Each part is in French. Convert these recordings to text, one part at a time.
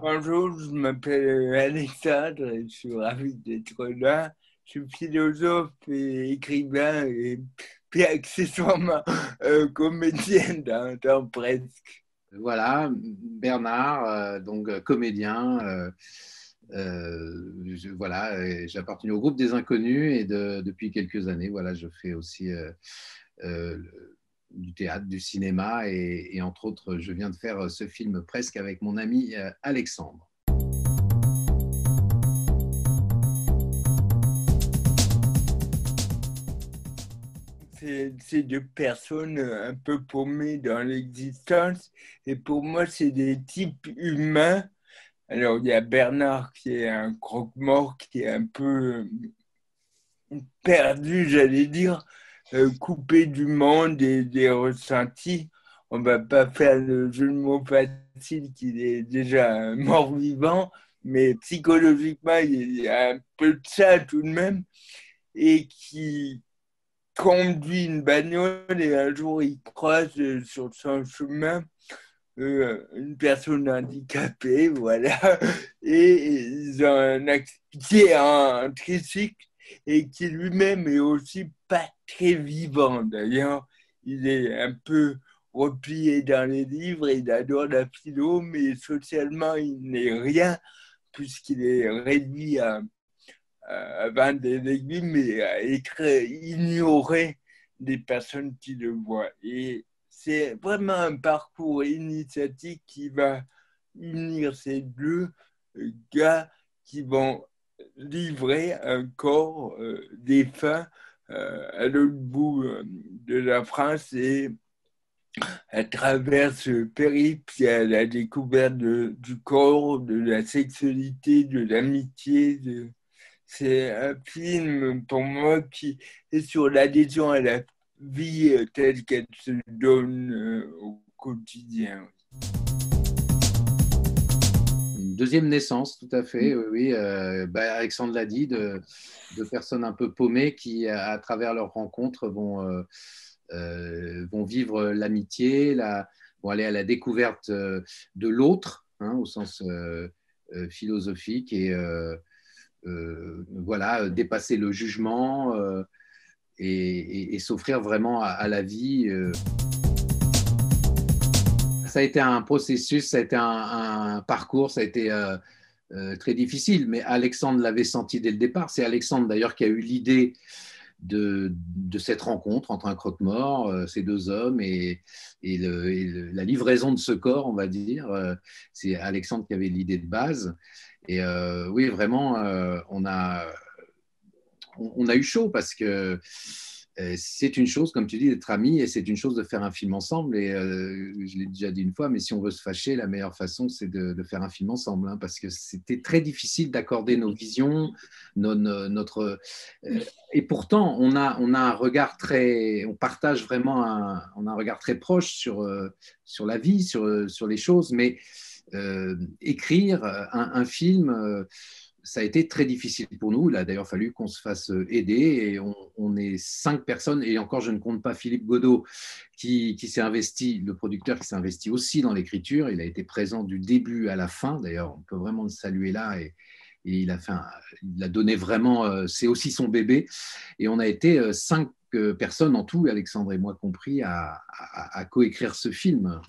Bonjour, je m'appelle Alexandre et je suis ravi d'être là. Je suis philosophe et écrivain et puis accessoirement comédien d'un temps presque. Voilà, Bernard, comédien. Voilà, j'appartiens au groupe des Inconnus et depuis quelques années, voilà, je fais aussi euh, du théâtre, du cinéma et entre autres, je viens de faire ce film presque avec mon ami Alexandre. C'est deux personnes un peu paumées dans l'existence et pour moi, c'est des types humains. Alors, il y a Bernard qui est un croque-mort qui est un peu perdu, j'allais dire, coupé du monde et des ressentis. On va pas faire le jeu de mots facile qu'il est déjà mort-vivant, mais psychologiquement, il y a un peu de ça tout de même, et qui conduit une bagnole et un jour il croise sur son chemin une personne handicapée, voilà, et ils ont un qui est un tricycle et qui lui-même est aussi pas très vivant d'ailleurs. Il est un peu replié dans les livres, il adore la philo, mais socialement il n'est rien puisqu'il est réduit à vendre des légumes et à être ignoré des personnes qui le voient. Et c'est vraiment un parcours initiatique qui va unir ces deux gars qui vont livrer un corps défunt à l'autre bout de la France et à travers ce périple, il y a la découverte du corps, de la sexualité, de l'amitié. C'est un film pour moi qui est sur l'adhésion à la vie telle qu'elle se donne au quotidien. Une deuxième naissance, tout à fait, oui, oui. Alexandre l'a dit, de personnes un peu paumées qui, à travers leurs rencontres, vont vivre l'amitié, vont aller à la découverte de l'autre, hein, au sens philosophique, et voilà, dépasser le jugement et s'offrir vraiment à la vie. Ça a été un processus, ça a été un parcours, ça a été très difficile, mais Alexandre l'avait senti dès le départ. C'est Alexandre d'ailleurs qui a eu l'idée de cette rencontre entre un croque-mort, ces deux hommes, la livraison de ce corps, on va dire. C'est Alexandre qui avait l'idée de base. Et oui, vraiment, on a eu chaud parce que c'est une chose, comme tu dis, d'être amis et c'est une chose de faire un film ensemble. Et je l'ai déjà dit une fois, mais si on veut se fâcher, la meilleure façon, c'est de faire un film ensemble, hein, parce que c'était très difficile d'accorder nos visions, notre. Et pourtant, on a un regard très. On partage vraiment on a un regard très proche sur la vie, sur les choses, mais écrire un film. Ça a été très difficile pour nous. Il a d'ailleurs fallu qu'on se fasse aider et on est 5 personnes. Et encore, je ne compte pas Philippe Godot qui s'est investi, le producteur qui s'est investi aussi dans l'écriture. Il a été présent du début à la fin. D'ailleurs, on peut vraiment le saluer là. Et il a donné vraiment, c'est aussi son bébé. Et on a été 5 personnes en tout, Alexandre et moi compris, à coécrire ce film.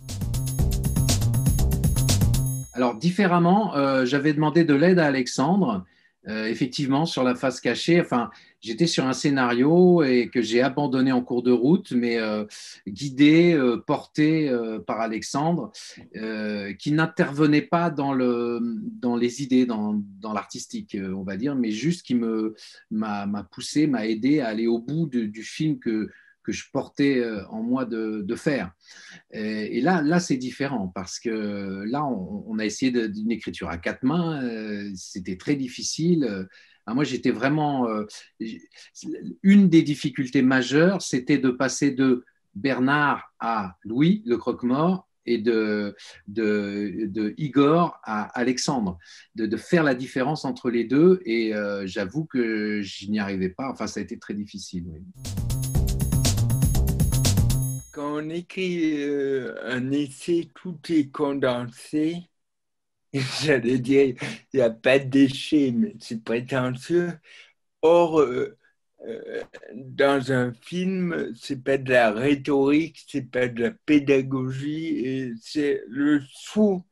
Alors, différemment, j'avais demandé de l'aide à Alexandre, effectivement, sur la face cachée. Enfin, j'étais sur un scénario et que j'ai abandonné en cours de route, mais guidé, porté par Alexandre, qui n'intervenait pas dans les idées, dans l'artistique, on va dire, mais juste qui m'a poussé, m'a aidé à aller au bout du film que je portais en moi de faire. Et là c'est différent parce que là, on a essayé d'une écriture à 4 mains. C'était très difficile. Moi, j'étais vraiment. Une des difficultés majeures, c'était de passer de Bernard à Louis, le croque-mort, et de Igor à Alexandre, de faire la différence entre les deux. Et j'avoue que je n'y arrivais pas. Enfin, ça a été très difficile. Oui. Quand on écrit un essai, tout est condensé J'allais dire, il n'y a pas de déchets, mais c'est prétentieux. Or, dans un film, c'est pas de la rhétorique, c'est pas de la pédagogie, et c'est le saut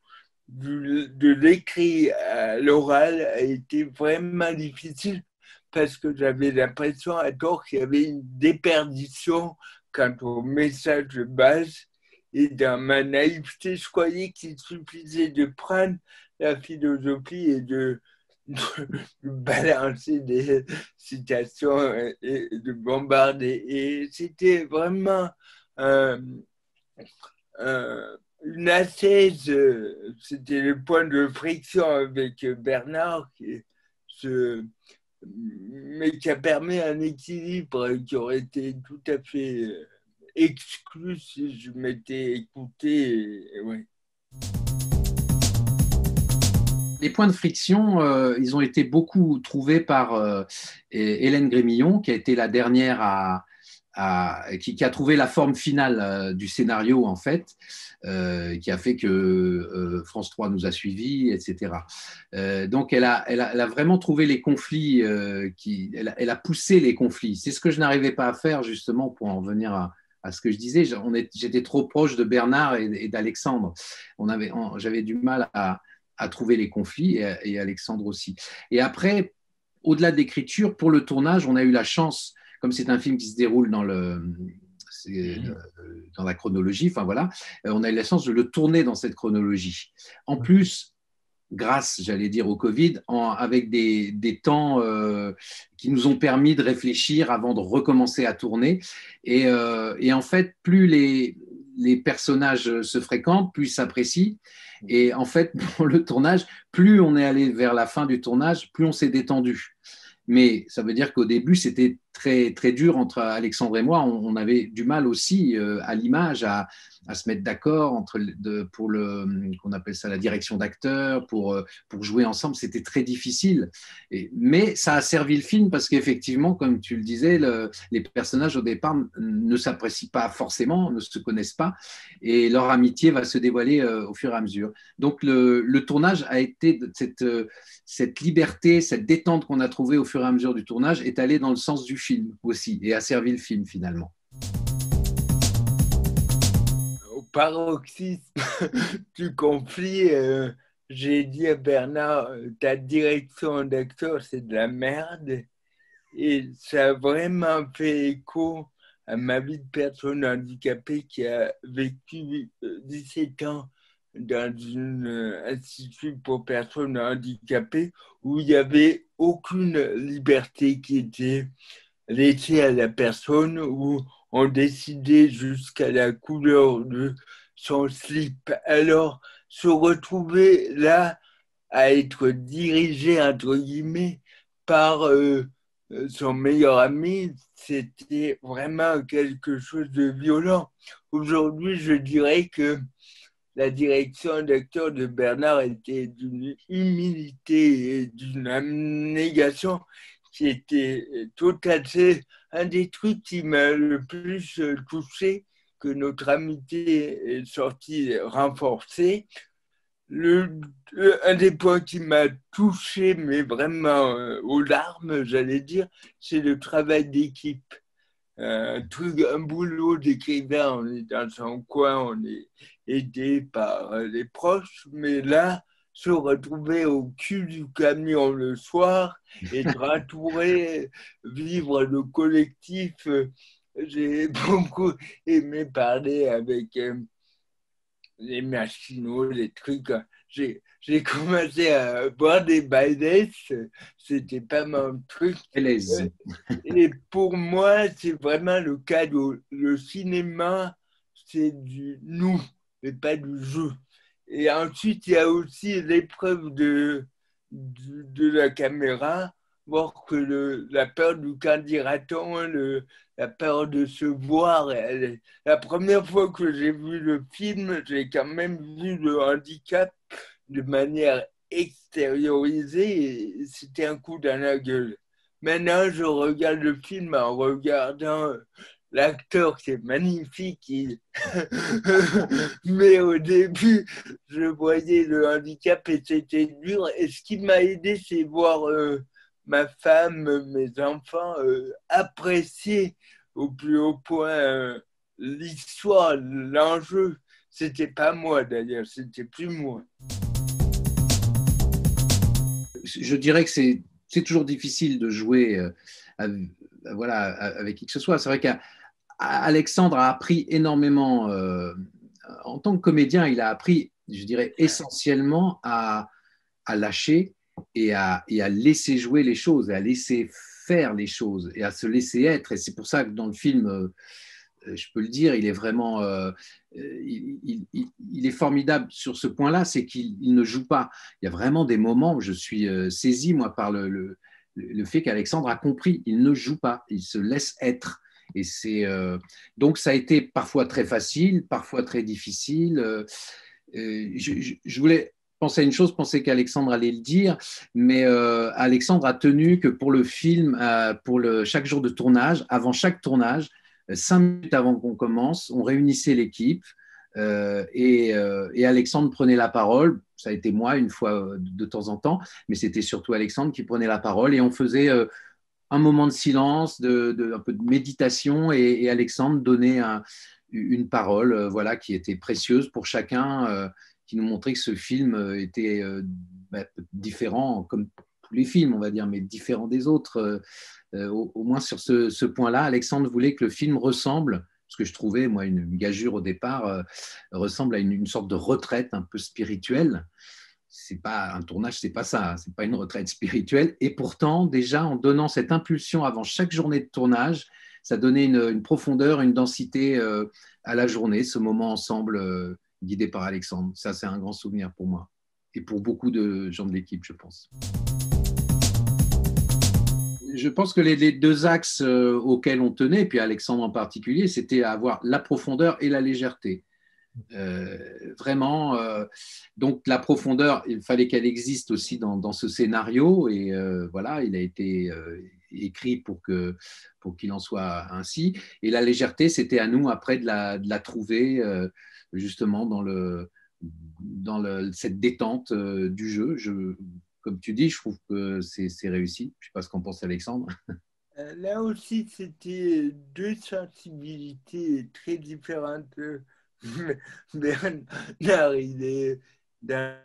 de l'écrit à l'oral a été vraiment difficile parce que j'avais l'impression à tort qu'il y avait une déperdition quant au message de base. Et dans ma naïveté, je croyais qu'il suffisait de prendre la philosophie et de balancer des citations et de bombarder. Et c'était vraiment euh, une assise, c'était le point de friction avec Bernard, mais qui a permis un équilibre qui aurait été tout à fait exclu si je m'étais écouté. Ouais. Les points de friction, ils ont été beaucoup trouvés par Hélène Grémillon, qui a été la dernière qui a trouvé la forme finale du scénario, en fait, qui a fait que France 3 nous a suivis, etc. Donc, elle a vraiment trouvé les conflits, elle a poussé les conflits. C'est ce que je n'arrivais pas à faire, justement, pour en venir à ce que je disais. J'étais trop proche de Bernard et d'Alexandre. J'avais du mal à trouver les conflits et Alexandre aussi. Et après, au-delà de l'écriture, pour le tournage, on a eu la chance, comme c'est un film qui se déroule dans la chronologie, enfin voilà, on a eu la chance de le tourner dans cette chronologie. En plus, grâce, j'allais dire, au Covid, avec des temps qui nous ont permis de réfléchir avant de recommencer à tourner. Et en fait, plus les personnages se fréquentent, plus ils s'apprécient. Et en fait, pour le tournage, plus on est allé vers la fin du tournage, plus on s'est détendu. Mais ça veut dire qu'au début, c'était très, très dur entre Alexandre et moi. On avait du mal aussi à l'image à se mettre d'accord pour qu'on appelle ça la direction d'acteur, pour jouer ensemble. C'était très difficile. Mais ça a servi le film parce qu'effectivement, comme tu le disais, les personnages au départ ne s'apprécient pas forcément, ne se connaissent pas et leur amitié va se dévoiler au fur et à mesure. Donc le tournage a été cette liberté, cette détente qu'on a trouvée au fur et à mesure du tournage est allée dans le sens du film aussi et a servi le film finalement. Au paroxysme du conflit, j'ai dit à Bernard, ta direction d'acteur, c'est de la merde. Et ça a vraiment fait écho à ma vie de personne handicapée qui a vécu 17 ans dans un institut pour personnes handicapées où il n'y avait aucune liberté qui était laissée à la personne, où on décidait jusqu'à la couleur de son slip. Alors, se retrouver là à être dirigé, entre guillemets, par son meilleur ami, c'était vraiment quelque chose de violent. Aujourd'hui, je dirais que la direction d'acteur de Bernard était d'une humilité et d'une abnégation qui était totale. C'est un des trucs qui m'a le plus touché, que notre amitié est sortie renforcée. Un des points qui m'a touché, mais vraiment aux larmes, j'allais dire, c'est le travail d'équipe. Un boulot d'écrivain, on est dans son coin, on est aidé par les proches, mais là, se retrouver au cul du camion le soir, être entouré, vivre le collectif, j'ai beaucoup aimé parler avec les machinaux, les trucs. J'ai commencé à boire des Baileys, c'était pas mon truc. Et pour moi, c'est vraiment le cadeau. Le cinéma, c'est du nous, et pas du jeu. Et ensuite, il y a aussi l'épreuve de la caméra, voir que la peur du candidaton, la peur de se voir. La première fois que j'ai vu le film, j'ai quand même vu le handicap de manière extériorisée et c'était un coup dans la gueule. Maintenant, je regarde le film en regardant l'acteur qui est magnifique, mais au début, je voyais le handicap et c'était dur. Et ce qui m'a aidé, c'est voir ma femme, mes enfants apprécier au plus haut point l'histoire, l'enjeu. C'était pas moi d'ailleurs, c'était plus moi. Je dirais que c'est toujours difficile de jouer voilà, avec qui que ce soit. C'est vrai qu'Alexandre a appris énormément. En tant que comédien, il a appris, je dirais, essentiellement à lâcher et à laisser jouer les choses, et à laisser faire les choses, et à se laisser être. Et c'est pour ça que dans le film, je peux le dire, il est vraiment, il est formidable sur ce point-là, c'est qu'il ne joue pas. Il y a vraiment des moments où je suis saisi, moi, par le fait qu'Alexandre a compris, il ne joue pas, il se laisse être. Et donc ça a été parfois très facile, parfois très difficile. Je voulais penser à une chose, penser qu'Alexandre allait le dire, mais Alexandre a tenu que pour le film, pour chaque jour de tournage, avant chaque tournage, 5 minutes avant qu'on commence, on réunissait l'équipe et Alexandre prenait la parole. Ça a été moi une fois de temps en temps, mais c'était surtout Alexandre qui prenait la parole et on faisait un moment de silence, un peu de méditation et Alexandre donnait une parole voilà, qui était précieuse pour chacun, qui nous montrait que ce film était différent, comme tous les films, on va dire, mais différent des autres. Au moins sur ce point-là, Alexandre voulait que le film ressemble, ce que je trouvais, moi, une gageure au départ, ressemble à une sorte de retraite un peu spirituelle. C'est pas un tournage, c'est pas ça, c'est pas une retraite spirituelle. Et pourtant, déjà, en donnant cette impulsion avant chaque journée de tournage, ça donnait une profondeur, une densité à la journée, ce moment ensemble guidé par Alexandre. Ça, c'est un grand souvenir pour moi et pour beaucoup de gens de l'équipe, je pense. Je pense que les deux axes auxquels on tenait, puis Alexandre en particulier, c'était avoir la profondeur et la légèreté. Vraiment, donc la profondeur, il fallait qu'elle existe aussi dans ce scénario et voilà, il a été écrit pour qu'il en soit ainsi. Et la légèreté, c'était à nous après de la trouver justement dans cette détente du jeu. Comme tu dis, je trouve que c'est réussi. Je ne sais pas ce qu'en pense Alexandre. Là aussi, c'était deux sensibilités très différentes. Bernard, il est dans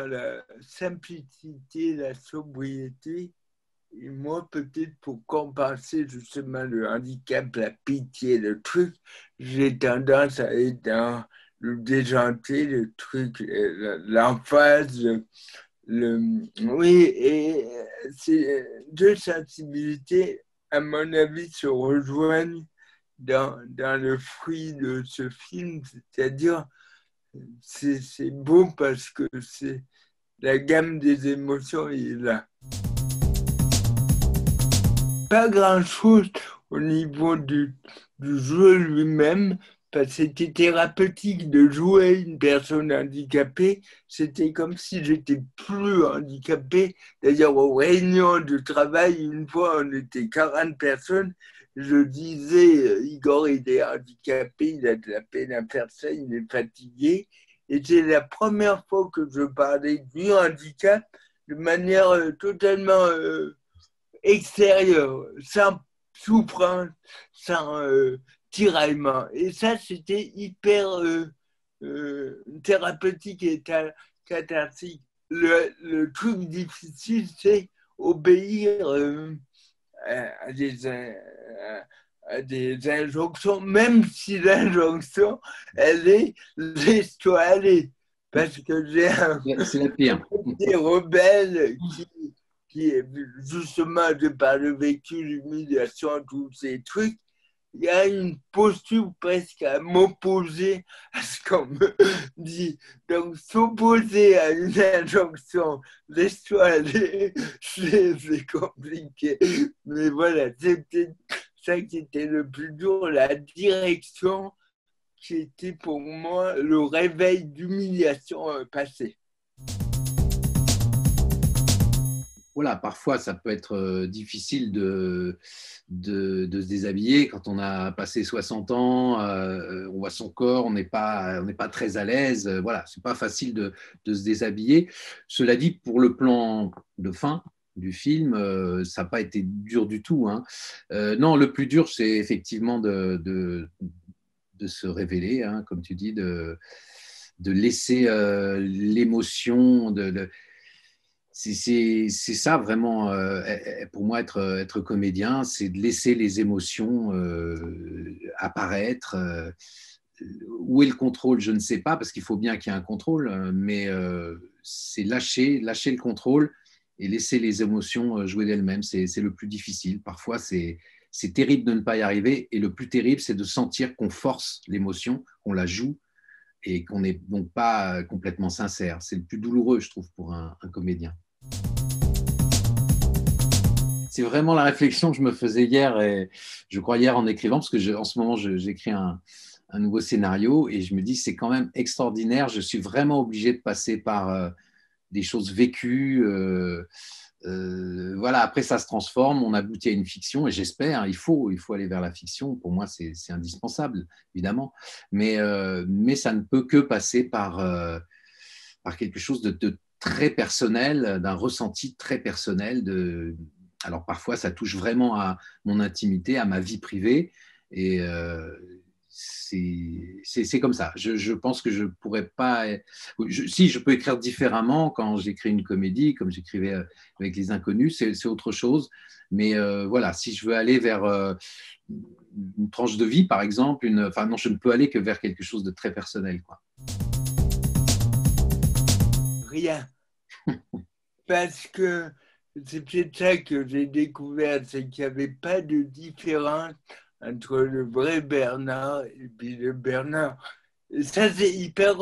la simplicité, la sobriété. Et moi, peut-être pour compenser justement le handicap, la pitié, le truc, j'ai tendance à être dans le déjanté, le truc, l'emphase, oui, et ces deux sensibilités, à mon avis, se rejoignent dans le fruit de ce film, c'est-à-dire c'est beau parce que c'est la gamme des émotions est là. Pas grand-chose au niveau du jeu lui-même, parce que c'était thérapeutique de jouer une personne handicapée. C'était comme si j'étais plus handicapé. D'ailleurs, aux réunions de travail, une fois, on était 40 personnes. Je disais, Igor, il est handicapé, il a de la peine à faire ça, il est fatigué. Et c'est la première fois que je parlais du handicap de manière totalement extérieure, sans souffrance, sans tiraillement. Et ça, c'était hyper thérapeutique et cathartique. Le truc difficile, c'est obéir à des injonctions, même si l'injonction, elle est laisse-toi aller. Parce que j'ai un C'est la pire. côté rebelle qui est justement de par le vécu, l'humiliation, tous ces trucs, il y a une posture presque à m'opposer à ce qu'on me dit. Donc, s'opposer à une injonction, laisse-toi aller, c'est compliqué. Mais voilà, c'était ça qui était le plus dur, la direction qui était pour moi le réveil d'humiliation passée. voilà, parfois ça peut être difficile de se déshabiller quand on a passé 60 ans, on voit son corps, on n'est pas très à l'aise, voilà, c'est pas facile de se déshabiller. Cela dit, pour le plan de fin du film, ça n'a pas été dur du tout, hein. Non, le plus dur, c'est effectivement de se révéler, hein, comme tu dis, de laisser l'émotion, c'est ça vraiment, pour moi, être comédien, c'est de laisser les émotions apparaître. Où est le contrôle? Je ne sais pas, parce qu'il faut bien qu'il y ait un contrôle, mais c'est lâcher le contrôle et laisser les émotions jouer d'elles-mêmes. C'est le plus difficile. Parfois, c'est terrible de ne pas y arriver, et le plus terrible, c'est de sentir qu'on force l'émotion, qu'on la joue, et qu'on n'est donc pas complètement sincère. C'est le plus douloureux, je trouve, pour un comédien. C'est vraiment la réflexion que je me faisais hier, et je crois hier en écrivant, parce que en ce moment, j'écris un nouveau scénario, et je me dis, c'est quand même extraordinaire, je suis vraiment obligé de passer par des choses vécues. Voilà, après ça se transforme, on aboutit à une fiction, et j'espère, il faut aller vers la fiction. Pour moi, c'est indispensable, évidemment, mais ça ne peut que passer par quelque chose de très personnel, d'un ressenti très personnel. Alors parfois, ça touche vraiment à mon intimité, à ma vie privée, et c'est comme ça. Je pense que je pourrais pas. Si, je peux écrire différemment quand j'écris une comédie, comme j'écrivais avec Les Inconnus, c'est autre chose. Mais voilà, si je veux aller vers une tranche de vie, par exemple, enfin non, je ne peux aller que vers quelque chose de très personnel, quoi. Rien. Parce que c'est peut-être ça que j'ai découvert, c'est qu'il n'y avait pas de différence entre le vrai Bernard et puis le Bernard. Et ça, c'est hyper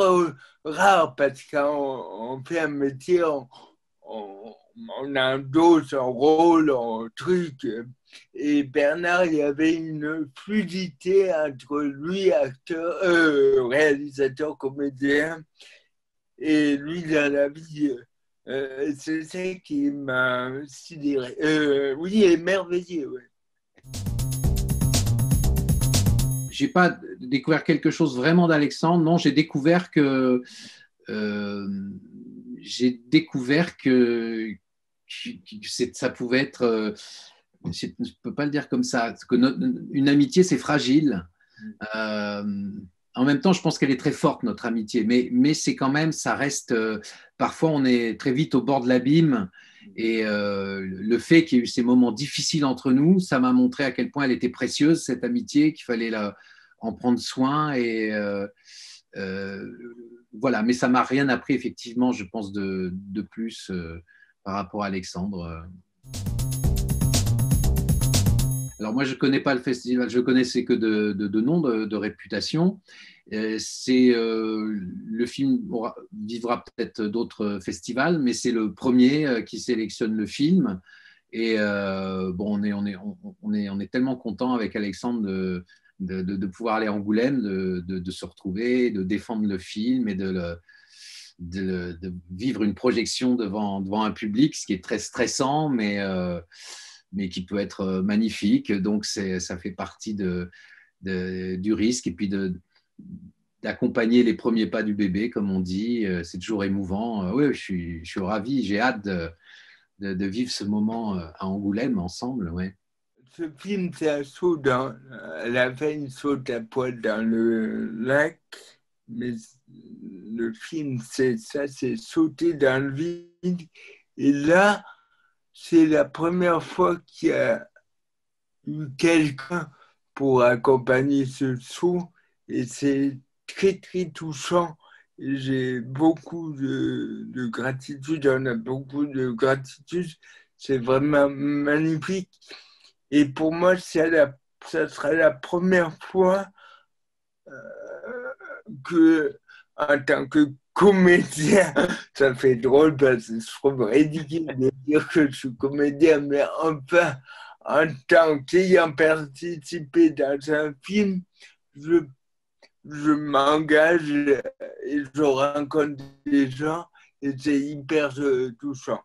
rare parce qu'on fait un métier, on a un dos, un rôle, un truc. Et Bernard, il y avait une fluidité entre lui, acteur, réalisateur, comédien, et lui dans la vie. C'est ça qui m'a sidéré. Oui, émerveillé, ouais. J'ai pas découvert quelque chose vraiment d'Alexandre. Non, j'ai découvert que ça pouvait être. Je ne peux pas le dire comme ça. Que une amitié, c'est fragile. En même temps, je pense qu'elle est très forte, notre amitié. Mais c'est quand même, ça reste. Parfois, on est très vite au bord de l'abîme. Et le fait qu'il y ait eu ces moments difficiles entre nous, ça m'a montré à quel point elle était précieuse, cette amitié, qu'il fallait en prendre soin. Et voilà, mais ça m'a rien appris, effectivement, je pense, de plus par rapport à Alexandre. Alors moi, je ne connais pas le festival, je connaissais que de nom, de réputation. Le film vivra peut-être d'autres festivals, mais c'est le premier qui sélectionne le film. Et bon, on est tellement content avec Alexandre de pouvoir aller à Angoulême, de se retrouver, de défendre le film et de vivre une projection devant un public, ce qui est très stressant, mais qui peut être magnifique. Donc, ça fait partie du risque, et puis d'accompagner les premiers pas du bébé, comme on dit. C'est toujours émouvant. Oui, je suis ravi. J'ai hâte de vivre ce moment à Angoulême ensemble. Ouais. Ce film, c'est un saut dans. À la fin, il saute à poil dans le lac, mais le film, c'est ça, c'est sauter dans le vide. Et là, c'est la première fois qu'il y a eu quelqu'un pour accompagner ce saut, et c'est très, très touchant. Et j'ai beaucoup de gratitude, on a beaucoup de gratitude. C'est vraiment magnifique. Et pour moi, ça sera la première fois que, en tant que comédien, ça fait drôle parce que je trouve ridicule de dire que je suis comédien, mais enfin, en tant qu'ayant participé dans un film, je m'engage et je rencontre des gens, et c'est hyper touchant.